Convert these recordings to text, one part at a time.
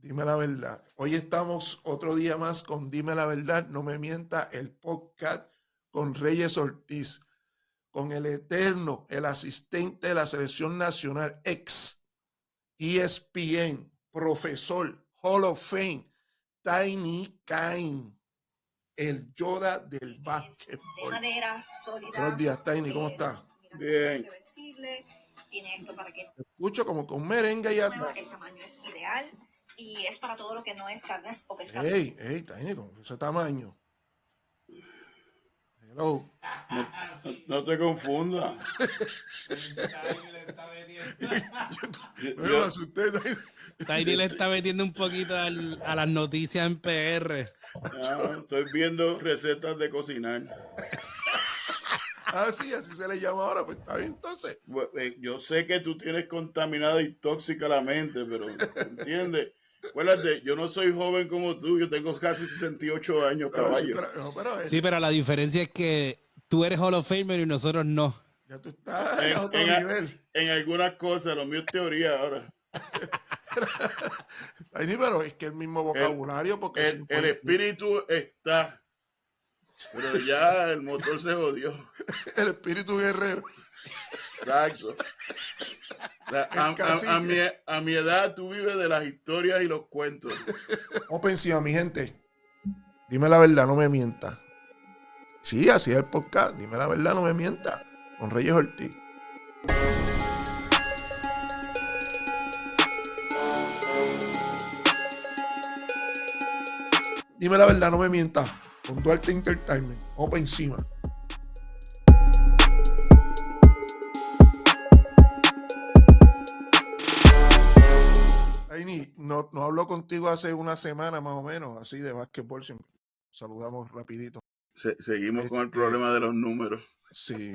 Dime la verdad. Hoy estamos otro día más con Dime la verdad, no me mienta, el podcast con Reyes Ortiz, con el eterno, el asistente de la selección nacional, ex ESPN, profesor, Hall of Fame, Tiny Kine, el Yoda del básquetbol. De madera sólida. Buenos días, Tiny, ¿cómo estás? Bien. Tiene esto para que Te escucho como con merengue y algo. el tamaño es ideal y es para todo lo que no es carnes o pescado. Ey, Tiny, con ese tamaño. Hello. No te confundas. Me asusté, Tiny. Tiny le está metiendo un poquito a las noticias en PR. Estoy viendo recetas de cocinar. Sí, así se le llama ahora, pues está bien entonces. Yo sé que tú tienes contaminada y tóxica la mente, pero ¿entiendes? Acuérdate, yo no soy joven como tú, yo tengo casi 68 años, caballo. Sí, pero la diferencia es que tú eres Hall of Famer y nosotros no. Ya tú estás en otro nivel. En algunas cosas, lo mío es teoría ahora. Pero es que el mismo vocabulario, porque el espíritu está, pero ya el motor se jodió. El espíritu guerrero. Exacto. A mi edad tú vives de las historias y los cuentos. Ofensiva, mi gente. Dime la verdad, no me mienta. Sí, así es el podcast. Dime la verdad, no me mienta. Con Reyes Ortiz. Dime la verdad, no me mienta. Con Duarte Entertainment. Vamos encima. Tiny, no hablo contigo hace una semana más o menos, así de básquetbol. Saludamos rapidito. Seguimos con el problema de los números. Sí.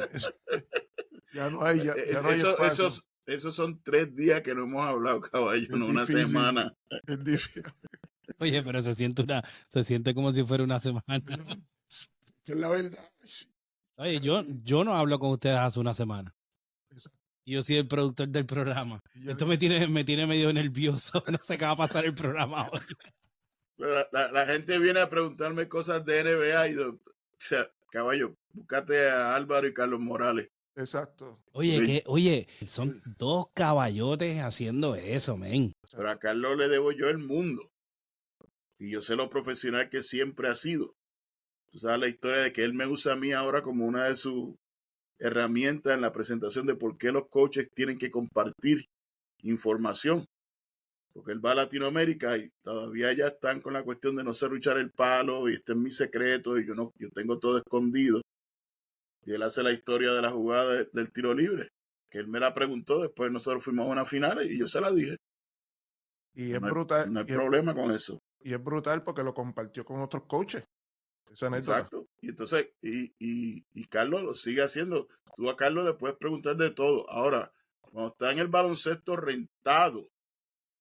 Ya no hay espacio. Esos son 3 días que no hemos hablado, caballo, no una semana. Es difícil. Oye, pero se siente como si fuera una semana. Que es la verdad. Oye, yo no hablo con ustedes hace una semana. Yo soy el productor del programa. Esto me tiene medio nervioso. No sé qué va a pasar el programa hoy. La gente viene a preguntarme cosas de NBA y o sea, caballo, búscate a Álvaro y Carlos Morales. Exacto. Oye, son 2 caballotes haciendo eso, men. Pero a Carlos le debo yo el mundo. Y yo sé lo profesional que siempre ha sido. Tú sabes la historia de que él me usa a mí ahora como una de sus herramientas en la presentación de por qué los coaches tienen que compartir información. Porque él va a Latinoamérica y todavía ya están con la cuestión de no serruchar el palo y este es mi secreto y yo tengo todo escondido. Y él hace la historia de la jugada del tiro libre, que él me la preguntó, después nosotros fuimos a una final y yo se la dije. Y es brutal. No hay problema con eso. Y es brutal porque lo compartió con otros coaches. Esa anécdota. Exacto. Y entonces, y Carlos lo sigue haciendo. Tú a Carlos le puedes preguntar de todo. Ahora, cuando está en el baloncesto rentado,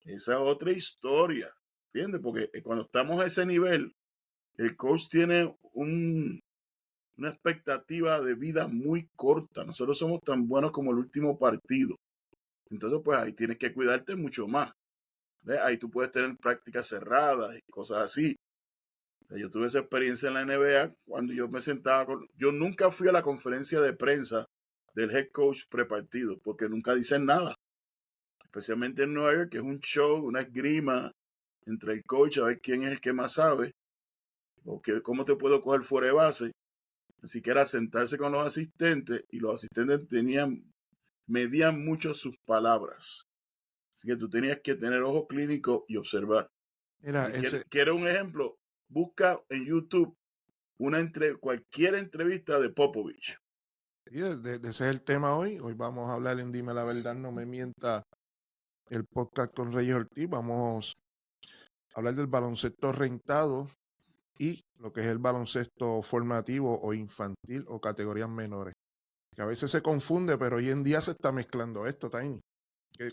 esa es otra historia. ¿Entiendes? Porque cuando estamos a ese nivel, el coach tiene una expectativa de vida muy corta. Nosotros somos tan buenos como el último partido. Entonces, pues ahí tienes que cuidarte mucho más. ¿Ves? Ahí tú puedes tener prácticas cerradas y cosas así. O sea, yo tuve esa experiencia en la NBA cuando yo me sentaba con... Yo nunca fui a la conferencia de prensa del head coach prepartido porque nunca dicen nada. Especialmente en Nueva York, que es un show, una esgrima entre el coach a ver quién es el que más sabe o cómo te puedo coger fuera de base. Así que era sentarse con los asistentes y los asistentes medían mucho sus palabras. Así que tú tenías que tener ojo clínico y observar. Mira, ¿Quieres un ejemplo? Busca en YouTube cualquier entrevista de Popovich. Sí, ese es el tema hoy. Hoy vamos a hablar en Dime la verdad, no me mienta, el podcast con Reyes Ortiz. Vamos a hablar del baloncesto rentado y lo que es el baloncesto formativo o infantil o categorías menores. Que a veces se confunde, pero hoy en día se está mezclando esto, Tiny.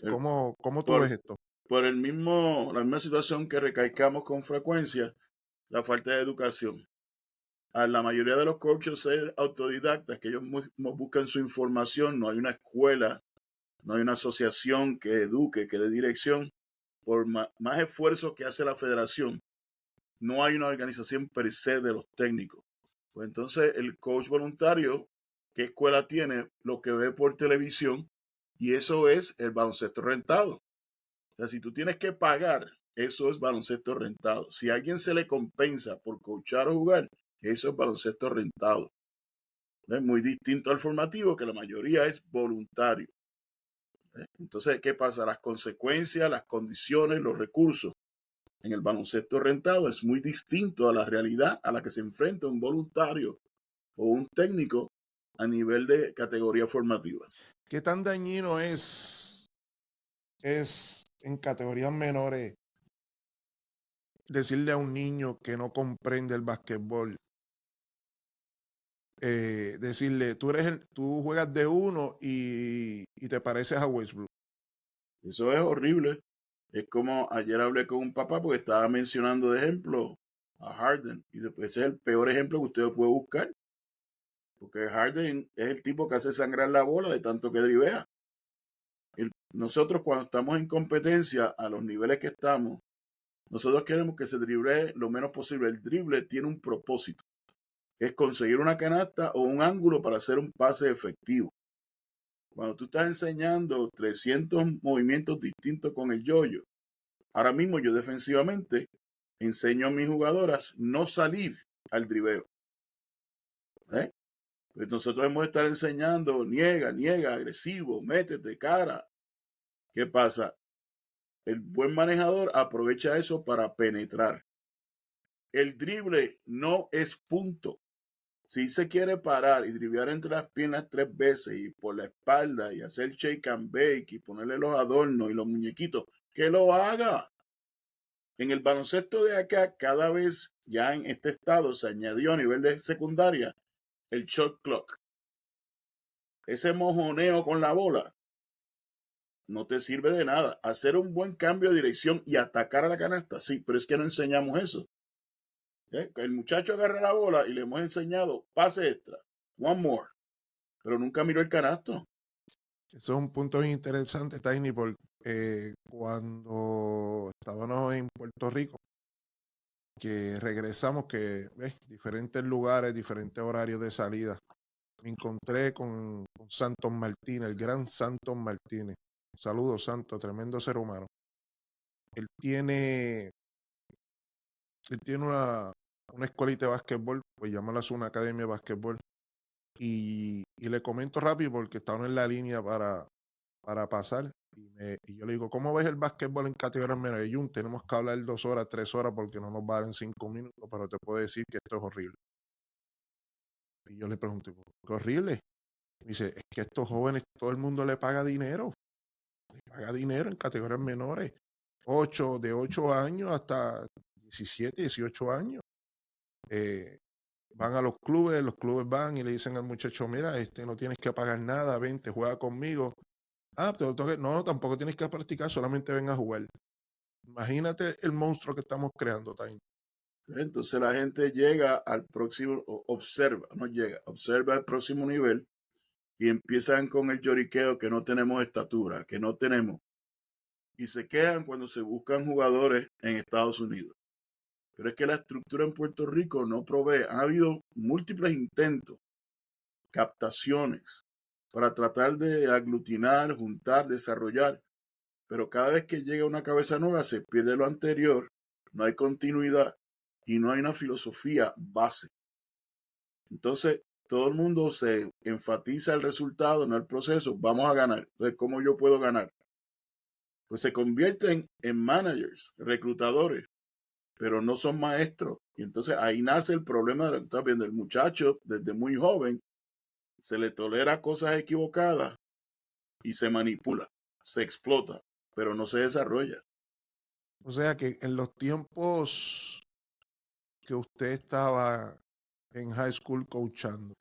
¿Cómo tú ves esto? Por la misma situación que recaicamos con frecuencia, la falta de educación. A la mayoría de los coaches ser autodidactas, que ellos buscan su información, no hay una escuela, no hay una asociación que eduque, que dé dirección. por más esfuerzo que hace la federación, no hay una organización per se de los técnicos. Pues entonces el coach voluntario, ¿qué escuela tiene? Lo que ve por televisión, y eso es el baloncesto rentado. O sea, si tú tienes que pagar, eso es baloncesto rentado. Si a alguien se le compensa por coachar o jugar, eso es baloncesto rentado. Es muy distinto al formativo, que la mayoría es voluntario. Entonces, ¿qué pasa? Las consecuencias, las condiciones, los recursos en el baloncesto rentado es muy distinto a la realidad a la que se enfrenta un voluntario o un técnico a nivel de categoría formativa. ¿Qué tan dañino es en categorías menores decirle a un niño que no comprende el básquetbol? Decirle, tú juegas de uno y te pareces a Westbrook. Eso es horrible. Es como ayer hablé con un papá porque estaba mencionando de ejemplo a Harden. Y después ese es el peor ejemplo que usted puede buscar. Porque Harden es el tipo que hace sangrar la bola de tanto que drivea. Nosotros cuando estamos en competencia a los niveles que estamos, nosotros queremos que se driblee lo menos posible. El drible tiene un propósito, que es conseguir una canasta o un ángulo para hacer un pase efectivo. Cuando tú estás enseñando 300 movimientos distintos con el yo-yo, ahora mismo yo defensivamente enseño a mis jugadoras no salir al driveo. Pues nosotros hemos de estar enseñando niega, agresivo, métete, cara. ¿Qué pasa? El buen manejador aprovecha eso para penetrar. El drible no es punto. Si se quiere parar y driblear entre las piernas 3 veces y por la espalda y hacer shake and bake y ponerle los adornos y los muñequitos, que lo haga. En el baloncesto de acá, cada vez ya en este estado se añadió a nivel de secundaria el shot clock. Ese mojoneo con la bola no te sirve de nada. Hacer un buen cambio de dirección y atacar a la canasta, sí, pero es que no enseñamos eso. El muchacho agarra la bola y le hemos enseñado pase extra, one more, pero nunca miró el canasto. Eso es un punto interesante, Tiny, porque cuando estábamos en Puerto Rico, que regresamos, que ves, diferentes lugares, diferentes horarios de salida, me encontré con Santos Martínez, el gran Santos Martínez. Saludos, Santos, tremendo ser humano. Él tiene una escuelita de básquetbol, pues llámala una academia de básquetbol. Y le comento rápido porque estaban en la línea para pasar. Y yo le digo, ¿cómo ves el básquetbol en categoría menor? Tenemos que hablar 2 horas, 3 horas porque no nos valen 5 minutos, pero te puedo decir que esto es horrible. Y yo le pregunto, ¿qué horrible? Me dice, es que a estos jóvenes todo el mundo le paga dinero. Le paga dinero en categorías menores. De 8 años hasta 17, 18 años. Van a los clubes van y le dicen al muchacho, mira, no tienes que pagar nada, vente, juega conmigo. No, tampoco tienes que practicar, solamente ven a jugar. Imagínate el monstruo que estamos creando, Time. Entonces la gente llega al próximo, observa el próximo nivel y empiezan con el lloriqueo que no tenemos estatura, que no tenemos. Y se quejan cuando se buscan jugadores en Estados Unidos. Pero es que la estructura en Puerto Rico no provee. Ha habido múltiples intentos, captaciones, para tratar de aglutinar, juntar, desarrollar. Pero cada vez que llega una cabeza nueva se pierde lo anterior, no hay continuidad y no hay una filosofía base. Entonces, todo el mundo se enfatiza el resultado, no el proceso. Vamos a ganar. Entonces, ¿cómo yo puedo ganar? Pues se convierten en managers, reclutadores, pero no son maestros. Y entonces ahí nace el problema de lo que está viendo. El muchacho, desde muy joven, se le tolera cosas equivocadas y se manipula, se explota, pero no se desarrolla. O sea que en los tiempos que usted estaba en high school coachando,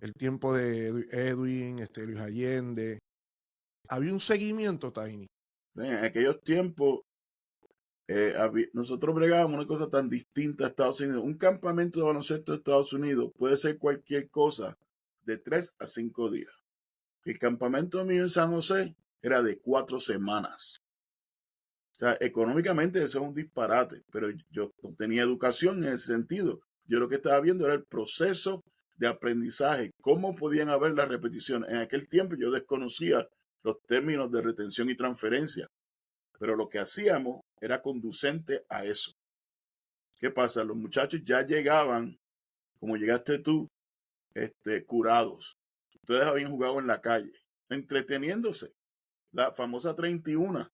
el tiempo de Edwin, Luis Allende, había un seguimiento, Tiny. En aquellos tiempos, nosotros bregábamos una cosa tan distinta a Estados Unidos. Un campamento de baloncesto de Estados Unidos puede ser cualquier cosa de 3 a 5 días. El campamento mío en San José era de 4 semanas. sea, económicamente eso es un disparate, pero yo no tenía educación en ese sentido. Yo lo que estaba viendo era el proceso de aprendizaje, cómo podían haber las repeticiones. En aquel tiempo yo desconocía los términos de retención y transferencia, pero lo que hacíamos era conducente a eso. ¿Qué pasa? Los muchachos ya llegaban, como llegaste tú, curados. Ustedes habían jugado en la calle, entreteniéndose, la famosa 31.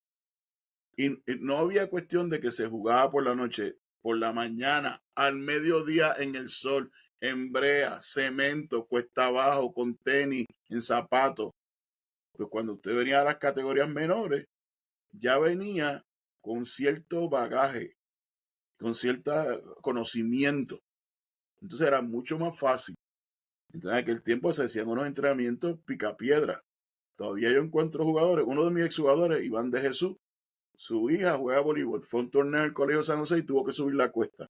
Y no había cuestión de que se jugaba por la noche, por la mañana, al mediodía en el sol, en brea, cemento, cuesta abajo, con tenis, en zapatos. Pues cuando usted venía a las categorías menores, ya venía con cierto bagaje, con cierto conocimiento. Entonces era mucho más fácil. Entonces en aquel tiempo se hacían unos entrenamientos picapiedra. Todavía yo encuentro jugadores. Uno de mis exjugadores, Iván de Jesús, su hija juega voleibol. Fue a un torneo en el Colegio San José y tuvo que subir la cuesta.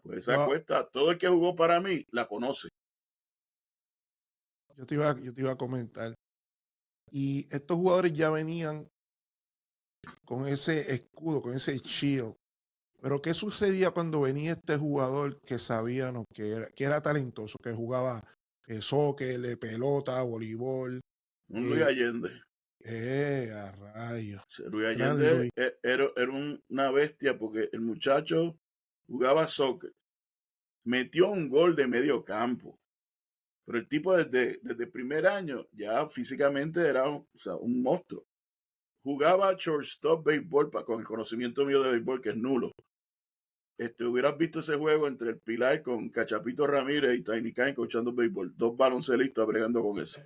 Pues esa cuesta, todo el que jugó para mí la conoce. Yo te iba a comentar. Y estos jugadores ya venían con ese escudo, con ese shield. Pero ¿qué sucedía cuando venía este jugador que sabíamos que era talentoso, que jugaba soccer, pelota, voleibol? Un Luis Allende. A rayos. Luis Allende era una bestia porque el muchacho jugaba soccer. Metió un gol de medio campo. Pero el tipo desde el primer año ya físicamente era un monstruo. Jugaba shortstop béisbol con el conocimiento mío de béisbol que es nulo. Hubieras visto ese juego entre el Pilar con Cachapito Ramírez y Tiny Kane coachando béisbol. 2 baloncelistas bregando con eso.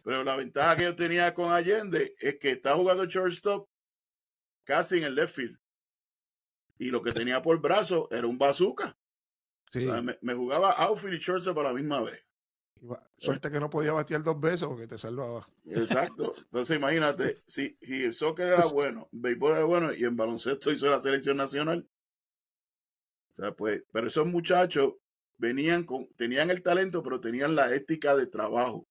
Pero la ventaja que yo tenía con Allende es que estaba jugando shortstop casi en el left field. Y lo que tenía por brazo era un bazooka. Sí. O sea, me jugaba outfield y shortstop a la misma vez. Suerte que no podía batear 2 veces porque te salvaba. Exacto. Entonces imagínate, si el soccer era bueno, el béisbol era bueno y en baloncesto hizo la selección nacional. O sea, pues, pero esos muchachos tenían el talento, pero tenían la ética de trabajo.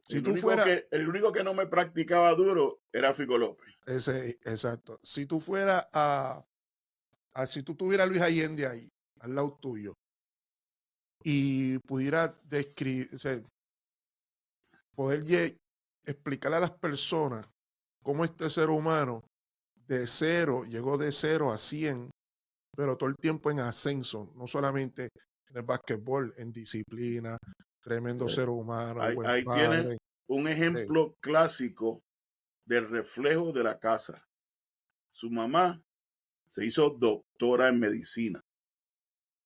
El único que no me practicaba duro era Fico López. Exacto. Si tú fueras si tú tuvieras a Luis Allende ahí, al lado tuyo, y pudiera describir, o sea, poder explicarle a las personas cómo este ser humano llegó de 0 a 100, pero todo el tiempo en ascenso, no solamente en el básquetbol, en disciplina, tremendo ser humano. Ahí tienen un ejemplo clásico del reflejo de la casa. Su mamá se hizo doctora en medicina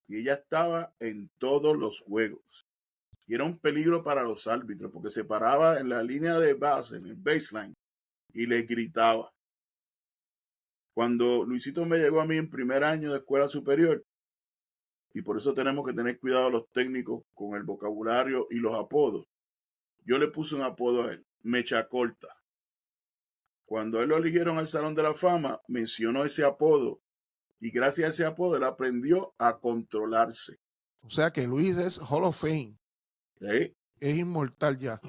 y ella estaba en todos los juegos. Y era un peligro para los árbitros porque se paraba en la línea de base, en el baseline, y les gritaba. Cuando Luisito me llegó a mí en primer año de escuela superior, y por eso tenemos que tener cuidado los técnicos con el vocabulario y los apodos, yo le puse un apodo a él, Mecha Corta. Cuando él lo eligieron al Salón de la Fama, mencionó ese apodo y gracias a ese apodo él aprendió a controlarse. O sea que Luis es Hall of Fame. ¿Sí? Es inmortal ya.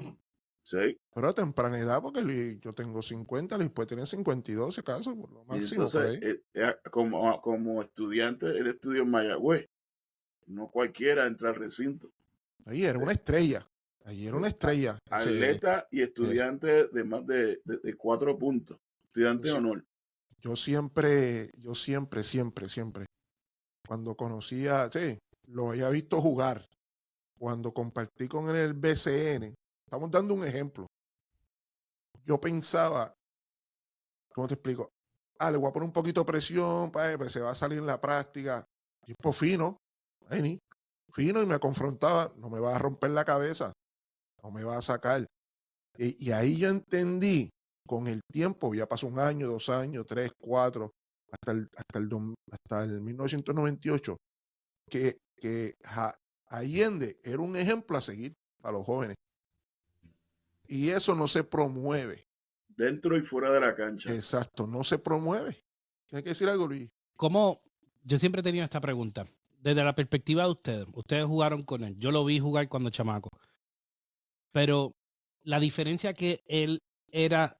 Sí. Pero a temprana edad, porque Luis, yo tengo 50, Luis puede tener 52, si acaso, por lo máximo. Entonces, como estudiante, él estudió en Mayagüez. No cualquiera entra al recinto. Ahí era una estrella. Ahí era una estrella. Atleta y estudiante de más de 4 puntos. Estudiante de honor. Yo siempre, cuando conocía, lo había visto jugar. Cuando compartí con él el BCN, estamos dando un ejemplo. Yo pensaba, ¿cómo te explico? Le voy a poner un poquito de presión, pues se va a salir en la práctica. Tipo fino, fino, y me confrontaba, no me va a romper la cabeza, no me va a sacar. Y ahí yo entendí, con el tiempo, ya pasó 1 año, 2 años, 3, 4, hasta el 1998, que Allende era un ejemplo a seguir a los jóvenes. Y eso no se promueve. Dentro y fuera de la cancha. Exacto, no se promueve. ¿Tienes que decir algo, Luis? ¿Cómo? Yo siempre he tenido esta pregunta. Desde la perspectiva de ustedes jugaron con él. Yo lo vi jugar cuando chamaco. Pero la diferencia que él era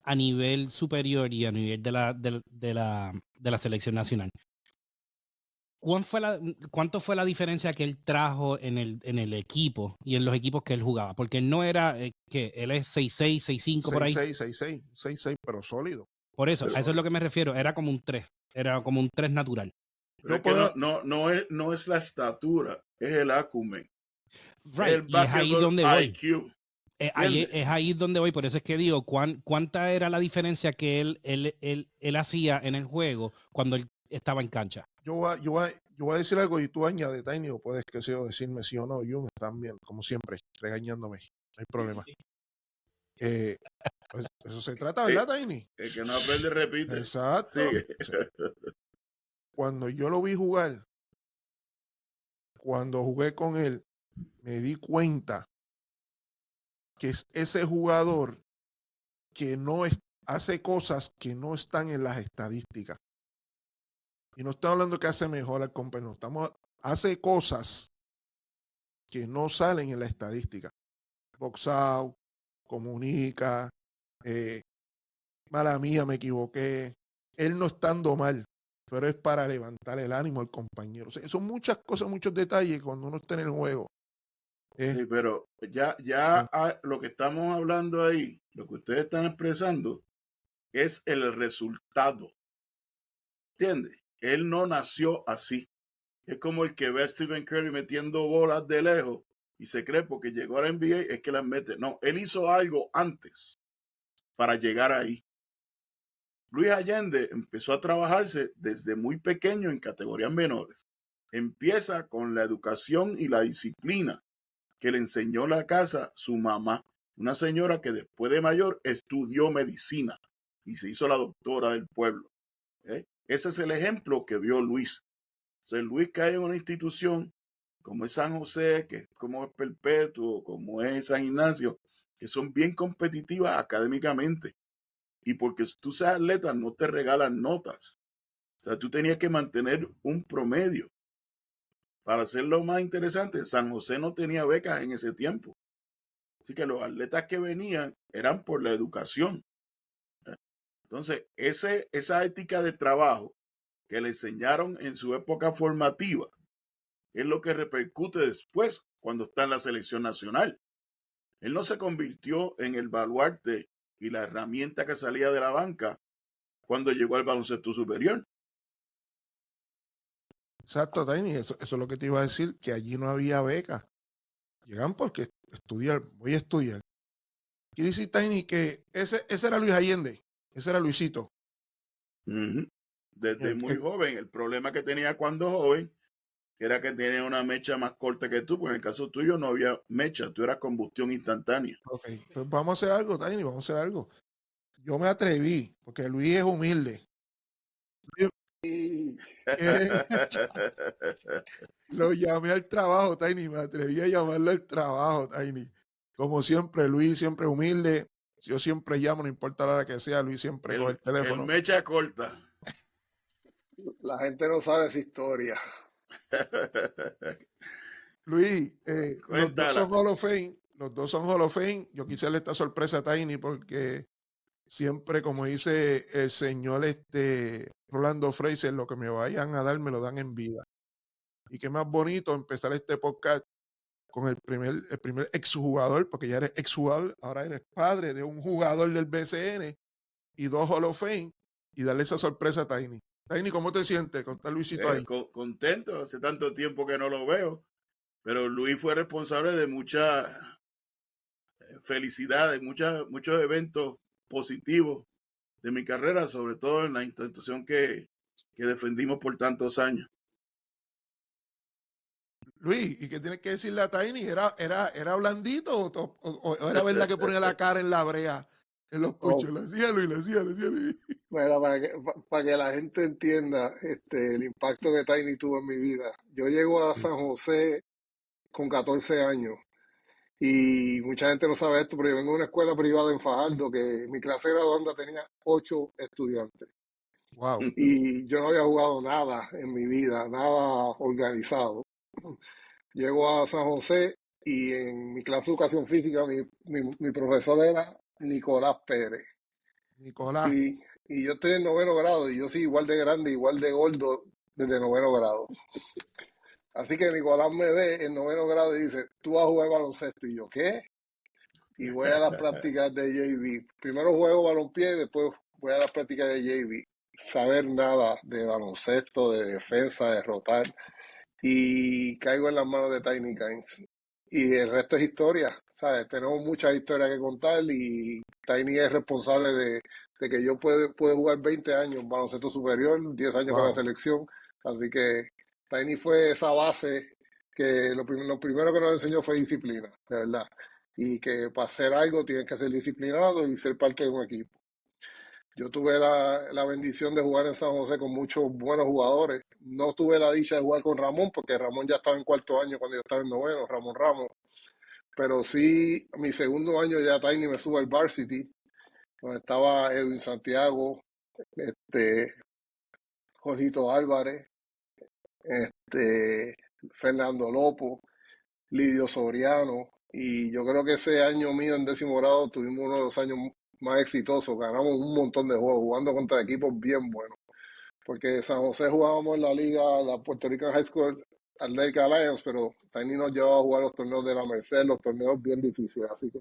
a nivel superior y a nivel de la selección nacional. ¿Cuánto fue la diferencia que él trajo en el equipo y en los equipos que él jugaba? Porque él no era, que él es 6'6", 6'5", por ahí. 6'6", pero sólido. Por eso, a eso es lo que me refiero. Era como un 3. Era como un 3 natural. Pero es que no es la estatura, es el acumen. Right, y es ahí donde voy. IQ. Es ahí donde voy, por eso es que digo, ¿cuánta era la diferencia que él hacía en el juego cuando él estaba en cancha? Yo voy a decir algo y tú añade, Tiny, o puedes decirme sí o no, Jun, también, como siempre, regañándome, no hay problema. Pues eso se trata, ¿verdad, Tiny? El que no aprende repite. Exacto. Sí. Cuando yo lo vi jugar, cuando jugué con él, me di cuenta que es ese jugador que hace cosas que no están en las estadísticas. Y no estamos hablando que hace mejor al compañero, hace cosas que no salen en la estadística. Box out, comunica, mala mía, me equivoqué. Él no estando mal, pero es para levantar el ánimo al compañero. O sea, son muchas cosas, muchos detalles cuando uno está en el juego. Sí, pero ya lo que estamos hablando ahí, lo que ustedes están expresando, es el resultado. ¿Entiendes? Él no nació así. Es como el que ve a Stephen Curry metiendo bolas de lejos y se cree porque llegó a la NBA es que las mete. No, él hizo algo antes para llegar ahí. Luis Allende empezó a trabajarse desde muy pequeño en categorías menores. Empieza con la educación y la disciplina que le enseñó la casa su mamá, una señora que después de mayor estudió medicina y se hizo la doctora del pueblo. Ese es el ejemplo que vio Luis. Entonces, Luis cae en una institución como es San José, que es como es Perpetuo, como es San Ignacio, que son bien competitivas académicamente. Y porque tú seas atleta no te regalan notas. O sea, tú tenías que mantener un promedio. Para hacerlo más interesante, San José no tenía becas en ese tiempo. Así que los atletas que venían eran por la educación. Entonces, esa ética de trabajo que le enseñaron en su época formativa es lo que repercute después cuando está en la selección nacional. Él no se convirtió en el baluarte y la herramienta que salía de la banca cuando llegó al baloncesto superior. Exacto, Tiny, eso es lo que te iba a decir, que allí no había beca. Llegan porque voy a estudiar. Quiere decir, Tiny, que ese era Luis Allende, ese era Luisito. Desde muy joven. El problema que tenía cuando joven era que tenía una mecha más corta que tú, porque en el caso tuyo no había mecha, tú eras combustión instantánea. Ok, pues vamos a hacer algo, Tiny, vamos a hacer algo. Yo me atreví, porque Luis es humilde. Lo llamé al trabajo, Tiny, me atreví a llamarlo al trabajo, Tiny. Como siempre, Luis siempre humilde. Yo siempre llamo, no importa la hora que sea, Luis siempre coge el teléfono. El mecha corta. La gente no sabe esa historia. Luis, los dos son Hall of Fame. Los dos son Hall of Fame. Yo quise darle esta sorpresa a Tiny porque siempre, como dice el señor Rolando Fraser, lo que me vayan a dar me lo dan en vida. Y qué más bonito empezar este podcast con el primer exjugador, porque ya eres exjugador, ahora eres padre de un jugador del BCN y 2 Hall of Fame, y darle esa sorpresa a Tiny. Tiny, ¿cómo te sientes con estar Luisito ahí? Contento, hace tanto tiempo que no lo veo, pero Luis fue responsable de mucha felicidad, de muchos eventos positivos de mi carrera, sobre todo en la institución que defendimos por tantos años. Luis, ¿y qué tienes que decirle a Tiny? ¿Era blandito o era verdad que ponía la cara en la brea, en los puchos? Lo hacía Luis. Bueno, para que la gente entienda el impacto que Tiny tuvo en mi vida. Yo llego a San José con 14 años y mucha gente no sabe esto, pero yo vengo de una escuela privada en Fajardo que mi clase de graduanda tenía 8 estudiantes. Wow. Y yo no había jugado nada en mi vida, nada organizado. Llego a San José y en mi clase de educación física mi profesor era Nicolás Pérez. Nicolás. Y yo estoy en 9º grado y yo soy igual de grande, igual de gordo desde 9º grado. Así que Nicolás me ve en 9º grado y dice, tú vas a jugar baloncesto. Y yo, ¿qué? Y voy a las prácticas de JV. Primero juego balompié y después voy a las prácticas de JV. Saber nada de baloncesto, de defensa, de rotar. Y caigo en las manos de Tiny Kines. Y el resto es historia, ¿sabes? Tenemos muchas historias que contar y Tiny es responsable de que yo pude jugar 20 años en baloncesto superior, 10 años con la selección. Así que Tiny fue esa base que lo primero que nos enseñó fue disciplina, de verdad. Y que para hacer algo tienes que ser disciplinado y ser parte de un equipo. Yo tuve la bendición de jugar en San José con muchos buenos jugadores. No tuve la dicha de jugar con Ramón, porque Ramón ya estaba en 4º año cuando yo estaba en 9º, Ramón Ramos. Pero sí, mi 2º año ya Tiny me sube al varsity, donde estaba Edwin Santiago, Jorgito Álvarez, Fernando Lopo, Lidio Soriano. Y yo creo que ese año mío en 10º grado tuvimos uno de los años más exitosos. Ganamos un montón de juegos jugando contra equipos bien buenos. Porque en San José jugábamos en la liga, la Puerto Rican High School Athletic Alliance, pero Tiny nos llevaba a jugar los torneos de la Merced, los torneos bien difíciles. Así que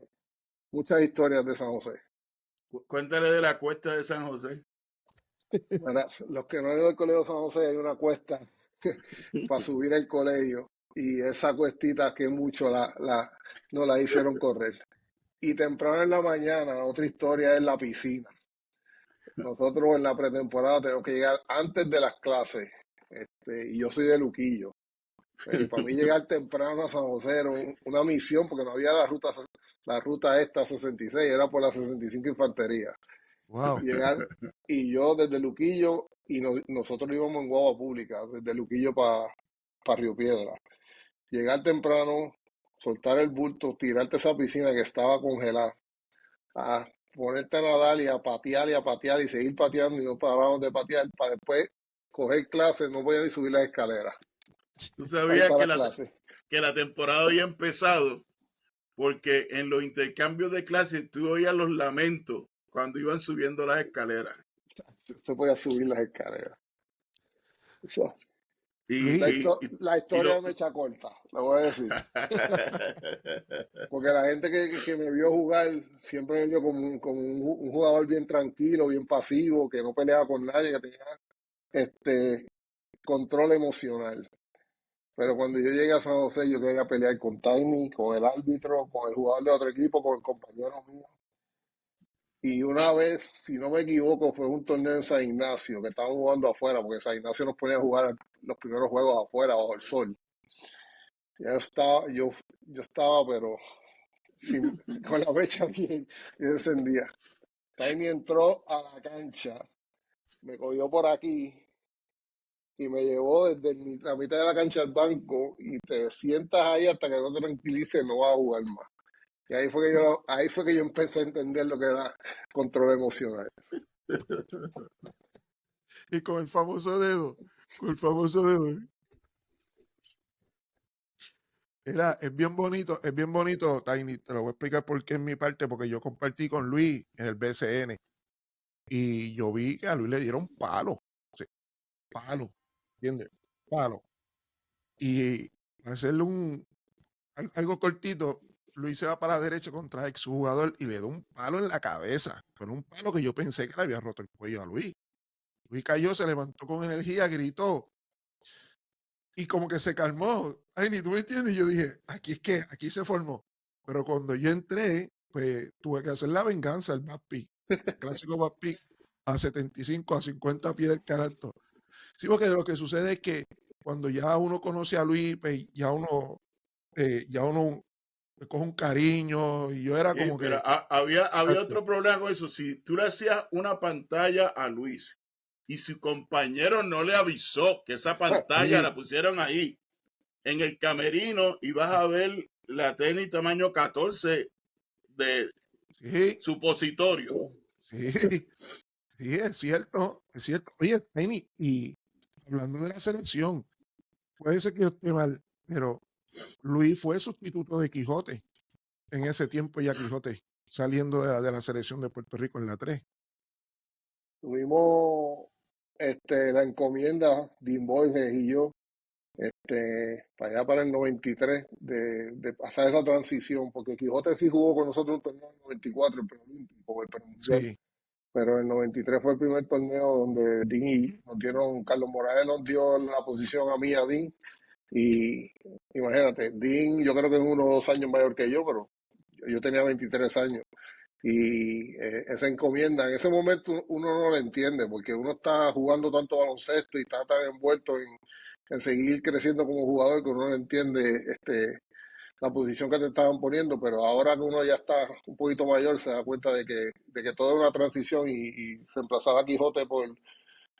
muchas historias de San José. Cuéntale de la cuesta de San José. Bueno, los que no han ido al colegio de San José, hay una cuesta para subir el colegio. Y esa cuestita que mucho no la hicieron correr. Y temprano en la mañana, otra historia es la piscina. Nosotros en la pretemporada tenemos que llegar antes de las clases. Y yo soy de Luquillo. Y para mí llegar temprano a San José era una misión porque no había la ruta esta 66, era por la 65 Infantería. Wow. Llegar, y yo desde Luquillo, y nosotros íbamos en guagua pública, desde Luquillo para Río Piedra. Llegar temprano, soltar el bulto, tirarte esa piscina que estaba congelada, a ponerte a nadar y a patear y seguir pateando y no paramos de patear para después coger clases, no podía ni subir las escaleras. Tú sabías que la temporada había empezado porque en los intercambios de clases tú oías los lamentos cuando iban subiendo las escaleras. Se podía subir las escaleras. Eso. Y la historia me echa corta, lo voy a decir. Porque la gente que me vio jugar siempre me vio como un jugador bien tranquilo, bien pasivo, que no peleaba con nadie, que tenía control emocional. Pero cuando yo llegué a San José, yo quería pelear con Tiny, con el árbitro, con el jugador de otro equipo, con el compañero mío. Y una vez, si no me equivoco, fue un torneo en San Ignacio, que estaban jugando afuera, porque San Ignacio nos ponía a jugar los primeros juegos afuera, bajo el sol. Yo estaba, pero con la mecha bien encendida. Tiny entró a la cancha, me cogió por aquí y me llevó desde la mitad de la cancha al banco y te sientas ahí hasta que no te tranquilices, no vas a jugar más. Y ahí fue que yo empecé a entender lo que era control emocional. Y con el famoso dedo. Mira, es bien bonito, Tiny. Te lo voy a explicar por qué en mi parte, porque yo compartí con Luis en el BCN. Y yo vi que a Luis le dieron palo. Sí, palo. ¿Entiendes? Palo. Y hacerle algo cortito, Luis se va para la derecha contra el exjugador y le da un palo en la cabeza. Pero un palo que yo pensé que le había roto el cuello a Luis. Luis cayó, se levantó con energía, gritó. Y como que se calmó. Ay, ni tú me entiendes. Y yo dije, aquí se formó. Pero cuando yo entré, pues tuve que hacer la venganza, el back pick, el clásico back pick, a 75, a 50 pies del canasto. Sí, porque lo que sucede es que cuando ya uno conoce a Luis, pues ya uno le coge un cariño. Y yo era como pero que... había otro problema con eso. Si tú le hacías una pantalla a Luis y su compañero no le avisó que esa pantalla la pusieron ahí en el camerino y vas a ver la tenis tamaño 14 de supositorio. Sí, es cierto. Oye, Penny, y hablando de la selección, puede ser que yo esté mal, pero Luis fue el sustituto de Quijote en ese tiempo, ya Quijote saliendo de la selección de Puerto Rico en la 3. Tuvimos la encomienda, Dean Borges y yo, para allá para el 93, de pasar esa transición, porque Quijote sí jugó con nosotros un torneo en el 94, el preolímpico, el premundial, Sí, pero en el 93 fue el primer torneo donde Dean y nos dieron, Carlos Morales nos dio la posición a mí, a Dean, y imagínate, Dean yo creo que es 1 o 2 años mayor que yo, pero yo tenía 23 años. Y esa encomienda, en ese momento uno no lo entiende porque uno está jugando tanto baloncesto y está tan envuelto en seguir creciendo como jugador que uno no entiende la posición que te estaban poniendo, pero ahora que uno ya está un poquito mayor se da cuenta de que todo es una transición y reemplazar a Quijote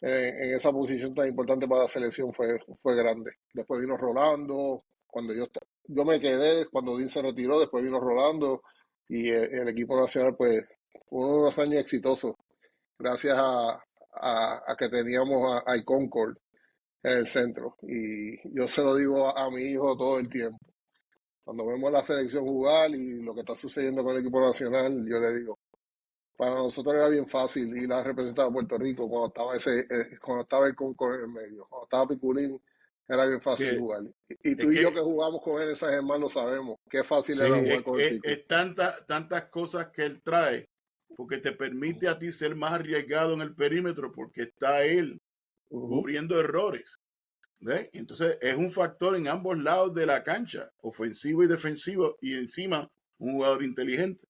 en esa posición tan importante para la selección fue grande. Después vino Rolando, cuando yo me quedé, cuando Dean se retiró, después vino Rolando y el equipo nacional pues fue unos años exitosos gracias a que teníamos a Concord en el centro y yo se lo digo a mi hijo todo el tiempo. Cuando vemos la selección jugar y lo que está sucediendo con el equipo nacional, yo le digo, para nosotros era bien fácil ir a representar a Puerto Rico cuando cuando estaba el Concord en el medio, cuando estaba Piculín, era bien fácil Que, jugar. Y es tú y yo que que jugamos con él en San Germán lo sabemos, qué fácil era sí. jugar con el Pico. es tantas cosas que él trae, porque te permite a ti ser más arriesgado en el perímetro, porque está él cubriendo errores. ¿Ves? Entonces es un factor en ambos lados de la cancha, ofensivo y defensivo, y encima un jugador inteligente.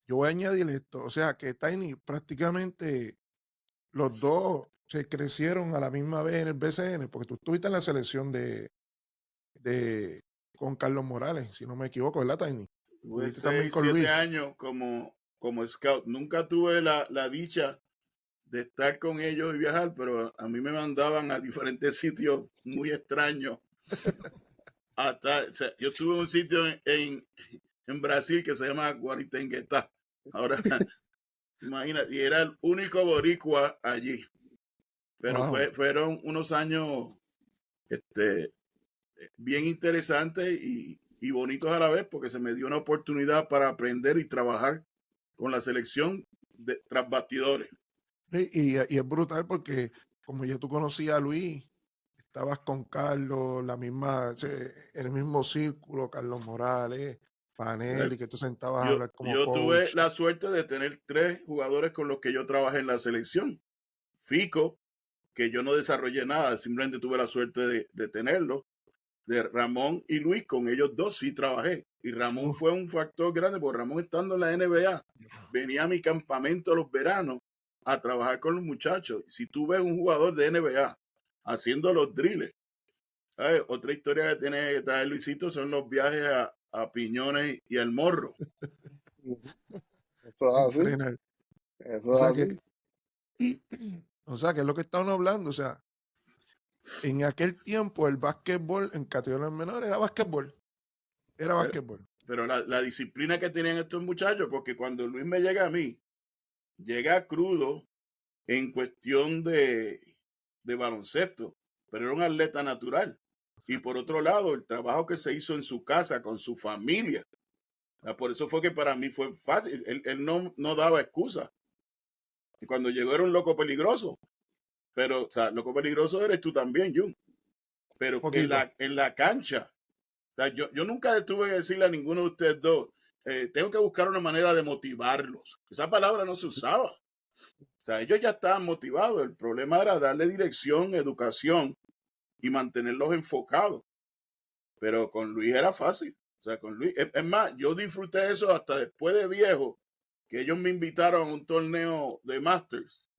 Yo voy a añadir esto, o sea que Tiny prácticamente los dos se crecieron a la misma vez en el BCN, porque tú estuviste en la selección con Carlos Morales, si no me equivoco, ¿verdad, Tiny? Tuve Estuviste también 6, con 7 Luis. años como scout. Nunca tuve la dicha de estar con ellos y viajar, pero a mí me mandaban a diferentes sitios muy extraños. O sea, yo tuve un sitio en Brasil que se llama Guaritenguetá. Ahora, imagínate, y era el único boricua allí. Pero Wow. fueron unos años este, bien interesantes y bonitos a la vez, porque se me dio una oportunidad para aprender y trabajar con la selección tras bastidores. Y es brutal porque como ya tú conocías a Luis, estabas con Carlos, en el mismo círculo, Carlos Morales, Panelli, que tú sentabas a hablar como Yo tuve coach. la suerte de tener 3 jugadores con los que yo trabajé en la selección. Fico, que yo no desarrollé nada, simplemente tuve la suerte de tenerlo. De Ramón y Luis, con ellos dos sí trabajé. Y Ramón fue un factor grande, porque Ramón estando en la NBA, venía a mi campamento los veranos a trabajar con los muchachos. Si tú ves un jugador de NBA haciendo los drills, ¿sabes? Otra historia que tiene que traer Luisito son los viajes a Piñones y al Morro. Eso es así, Entrenar. eso O es sea así. que, es lo que estábamos hablando. O sea, en aquel tiempo el básquetbol en categorías menores era básquetbol. Era Pero, básquetbol. pero la disciplina que tenían estos muchachos, porque cuando Luis me llega a mí, llega crudo en cuestión de baloncesto, pero era un atleta natural. Y por otro lado, el trabajo que se hizo en su casa, con su familia. Por eso fue que para mí fue fácil. Él no daba excusa. Y cuando llegó era un loco peligroso. Pero, o sea, loco peligroso eres tú también, Jun. Pero Poquito. en la cancha, o sea, yo nunca tuve que decirle a ninguno de ustedes dos, tengo que buscar una manera de motivarlos. Esa palabra no se usaba. O sea, ellos ya estaban motivados. El problema era darle dirección, educación y mantenerlos enfocados. Pero con Luis era fácil. O sea, con Luis, es más, yo disfruté eso hasta después de viejo, que ellos me invitaron a un torneo de Masters.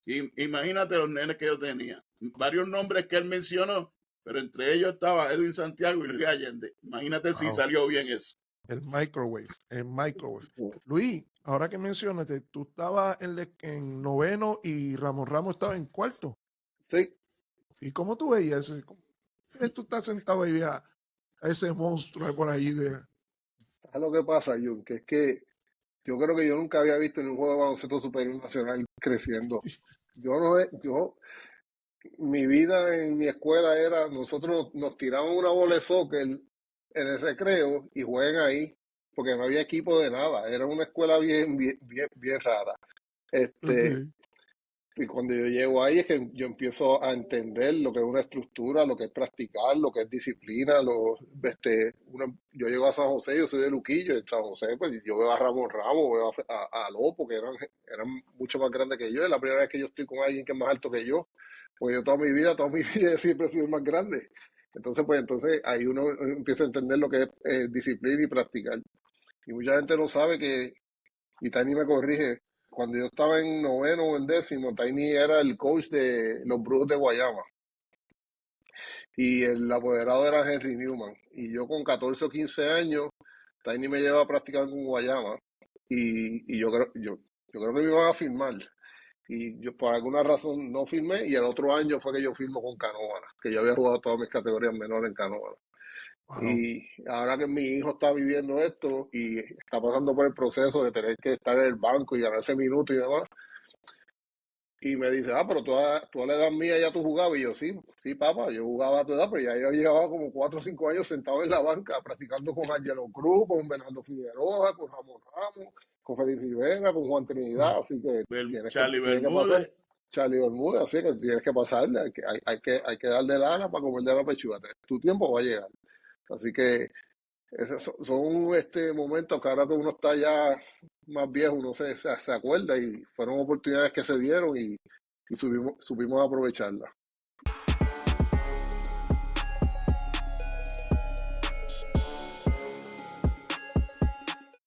Y imagínate los nenes que yo tenía. Varios nombres que él mencionó, pero entre ellos estaba Edwin Santiago y Luis Allende. Imagínate si Wow. salió bien eso. El microwave. Luis, ahora que mencionas, tú estabas en noveno y Ramos estaba en cuarto. Sí. ¿Y cómo tú veías eso? Tú estás sentado ahí a ese monstruo por ahí Es lo que pasa, Jun, que es que yo creo que yo nunca había visto en un juego de baloncesto superior nacional creciendo. Mi vida en mi escuela era, nosotros nos tiramos una bola de soccer en el recreo y jueguen ahí, porque no había equipo de nada. Era una escuela bien rara. Okay. Y cuando yo llego ahí es que yo empiezo a entender lo que es una estructura, lo que es practicar, lo que es disciplina. Yo llego a San José, yo soy de Luquillo, en San José, pues yo veo a Ramón Ramos, veo a Lopo, que eran mucho más grandes que yo. Es la primera vez que yo estoy con alguien que es más alto que yo, pues yo toda mi vida siempre he sido el más grande. Entonces ahí uno empieza a entender lo que es disciplina y practicar. Y mucha gente no sabe y Tiny me corrige, cuando yo estaba en noveno o en décimo, Tiny era el coach de los Brujos de Guayama y el apoderado era Henry Newman. Y yo con 14 o 15 años, Tiny me lleva a practicar con Guayama y yo creo que me iban a firmar. Y yo por alguna razón no firmé y el otro año fue que yo firmo con Canóvana, que yo había jugado todas mis categorías menores en Canóvana. Wow. Y ahora que mi hijo está viviendo esto y está pasando por el proceso de tener que estar en el banco y ganarse minutos y demás, y me dice, pero tú a la edad mía ya tú jugabas. Y yo, sí, papá, yo jugaba a tu edad, pero ya yo llevaba como 4 o 5 años sentado en la banca practicando con Angelo Cruz, con Bernardo Figueroa, con Ramón Ramos, con Félix Rivera, con Juan Trinidad, así que Charlie tiene que pasar. Bermúdez. Charlie Bermúdez, así que tienes que pasarle, hay que darle lana para comer de la pechuga. Tu tiempo va a llegar. Así que esos son momentos que ahora que uno está ya más viejo, uno se acuerda y fueron oportunidades que se dieron y supimos aprovecharlas.